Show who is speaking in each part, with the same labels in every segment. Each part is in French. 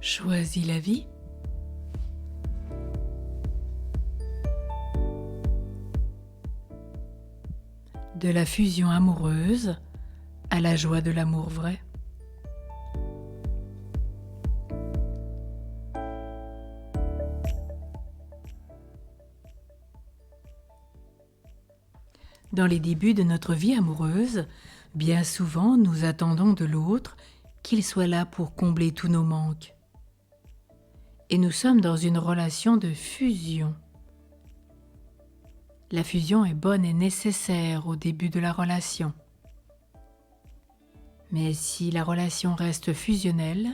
Speaker 1: Choisis la vie. De la fusion amoureuse à la joie de l'amour vrai. Dans les débuts de notre vie amoureuse, bien souvent nous attendons de l'autre qu'il soit là pour combler tous nos manques. Et nous sommes dans une relation de fusion. La fusion est bonne et nécessaire au début de la relation. Mais si la relation reste fusionnelle,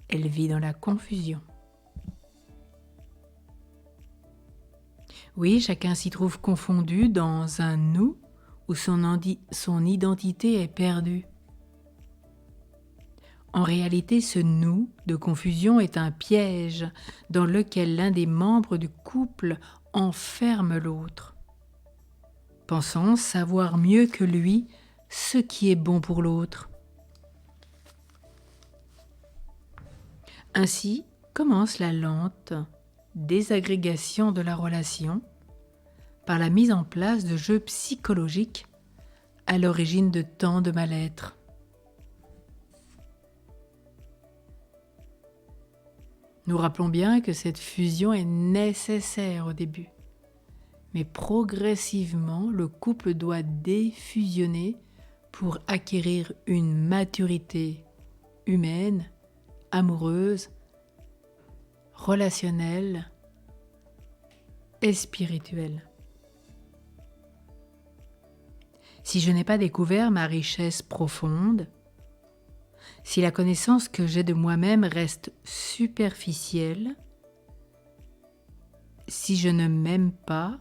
Speaker 1: elle vit dans la confusion. Oui, chacun s'y trouve confondu dans un nous où son identité est perdue. En réalité, ce nous de confusion est un piège dans lequel l'un des membres du couple enferme l'autre, pensant savoir mieux que lui ce qui est bon pour l'autre. Ainsi commence la lente désagrégation de la relation par la mise en place de jeux psychologiques à l'origine de tant de mal-être. Nous rappelons bien que cette fusion est nécessaire au début, mais progressivement, le couple doit défusionner pour acquérir une maturité humaine, amoureuse, relationnelle et spirituelle. Si je n'ai pas découvert ma richesse profonde, si la connaissance que j'ai de moi-même reste superficielle, si je ne m'aime pas,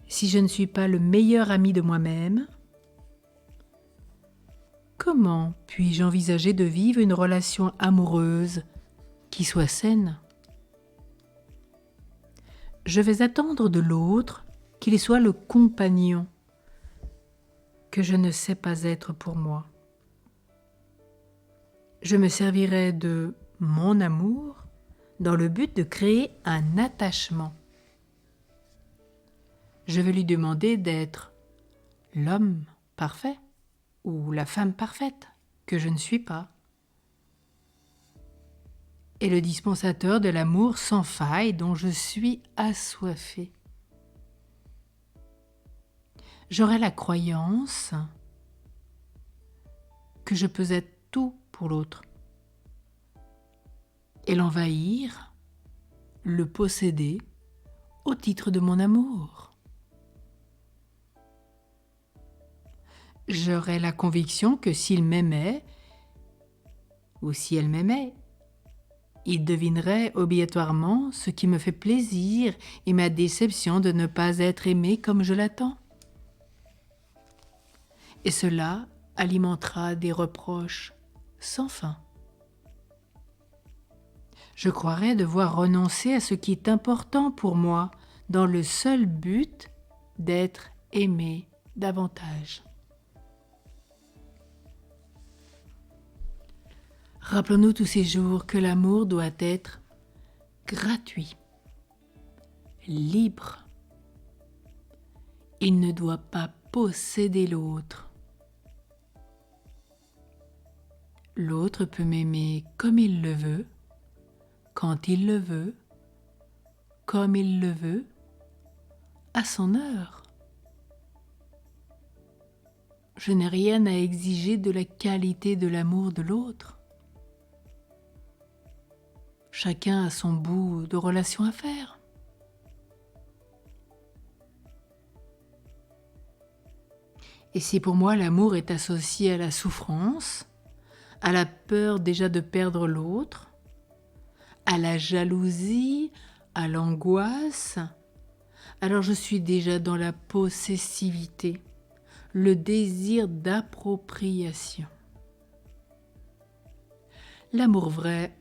Speaker 1: si je ne suis pas le meilleur ami de moi-même, comment puis-je envisager de vivre une relation amoureuse qui soit saine ? Je vais attendre de l'autre qu'il soit le compagnon que je ne sais pas être pour moi. Je me servirai de mon amour dans le but de créer un attachement. Je vais lui demander d'être l'homme parfait ou la femme parfaite que je ne suis pas. Et le dispensateur de l'amour sans faille dont je suis assoiffé. J'aurai la croyance que je peux être tout pour l'autre et l'envahir, le posséder au titre de mon amour. J'aurai la conviction que s'il m'aimait ou si elle m'aimait, il devinerait obligatoirement ce qui me fait plaisir et ma déception de ne pas être aimé comme je l'attends. Et cela alimentera des reproches sans fin. Je croirais devoir renoncer à ce qui est important pour moi dans le seul but d'être aimé davantage. Rappelons-nous tous ces jours que l'amour doit être gratuit, libre. Il ne doit pas posséder l'autre. L'autre peut m'aimer comme il le veut, quand il le veut, comme il le veut, à son heure. Je n'ai rien à exiger de la qualité de l'amour de l'autre. Chacun a son bout de relation à faire. Et si pour moi l'amour est associé à la souffrance, à la peur déjà de perdre l'autre, à la jalousie, à l'angoisse, alors je suis déjà dans la possessivité, le désir d'appropriation. L'amour vrai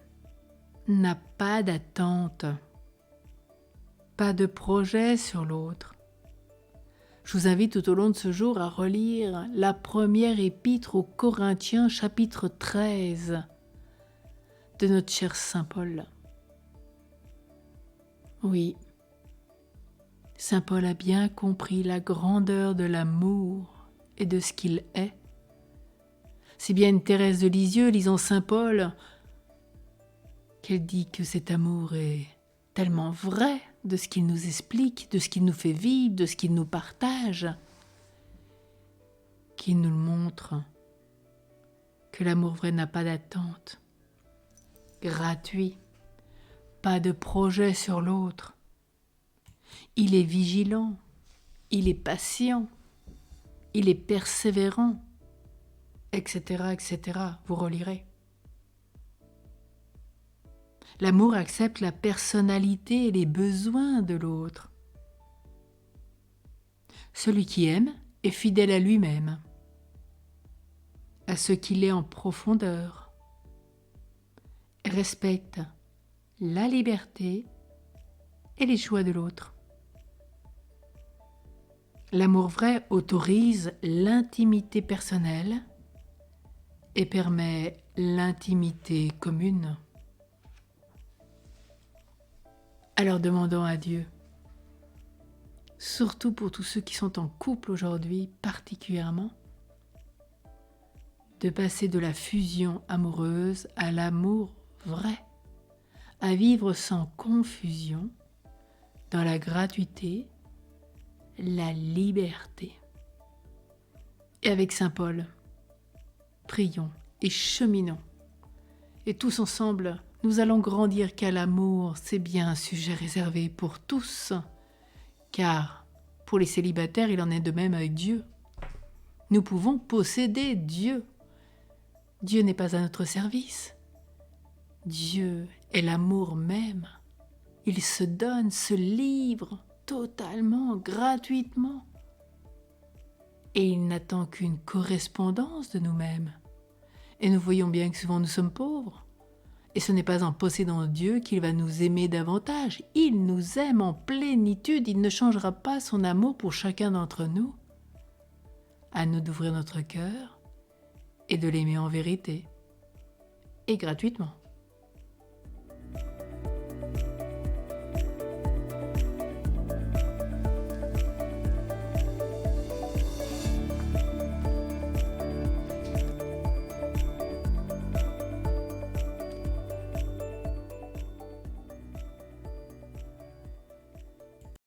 Speaker 1: n'a pas d'attente, pas de projet sur l'autre. Je vous invite tout au long de ce jour à relire la première épître aux Corinthiens, chapitre 13, de notre cher Saint Paul. Oui, Saint Paul a bien compris la grandeur de l'amour et de ce qu'il est. Si bien une Thérèse de Lisieux, lisant Saint Paul, qu'elle dit que cet amour est tellement vrai de ce qu'il nous explique, de ce qu'il nous fait vivre, de ce qu'il nous partage, qu'il nous montre que l'amour vrai n'a pas d'attente, gratuit, pas de projet sur l'autre. Il est vigilant, il est patient, il est persévérant, etc., etc. Vous relirez. L'amour accepte la personnalité et les besoins de l'autre. Celui qui aime est fidèle à lui-même, à ce qu'il est en profondeur, respecte la liberté et les choix de l'autre. L'amour vrai autorise l'intimité personnelle et permet l'intimité commune. Alors demandons à Dieu, surtout pour tous ceux qui sont en couple aujourd'hui particulièrement, de passer de la fusion amoureuse à l'amour vrai, à vivre sans confusion, dans la gratuité, la liberté. Et avec Saint Paul, prions et cheminons. Et tous ensemble, nous allons grandir car l'amour, c'est bien un sujet réservé pour tous. Car pour les célibataires, il en est de même avec Dieu. Nous pouvons posséder Dieu. Dieu n'est pas à notre service. Dieu est l'amour même. Il se donne, se livre totalement, gratuitement. Et il n'attend qu'une correspondance de nous-mêmes. Et nous voyons bien que souvent nous sommes pauvres. Et ce n'est pas en possédant Dieu qu'il va nous aimer davantage. Il nous aime en plénitude. Il ne changera pas son amour pour chacun d'entre nous. À nous d'ouvrir notre cœur et de l'aimer en vérité et gratuitement.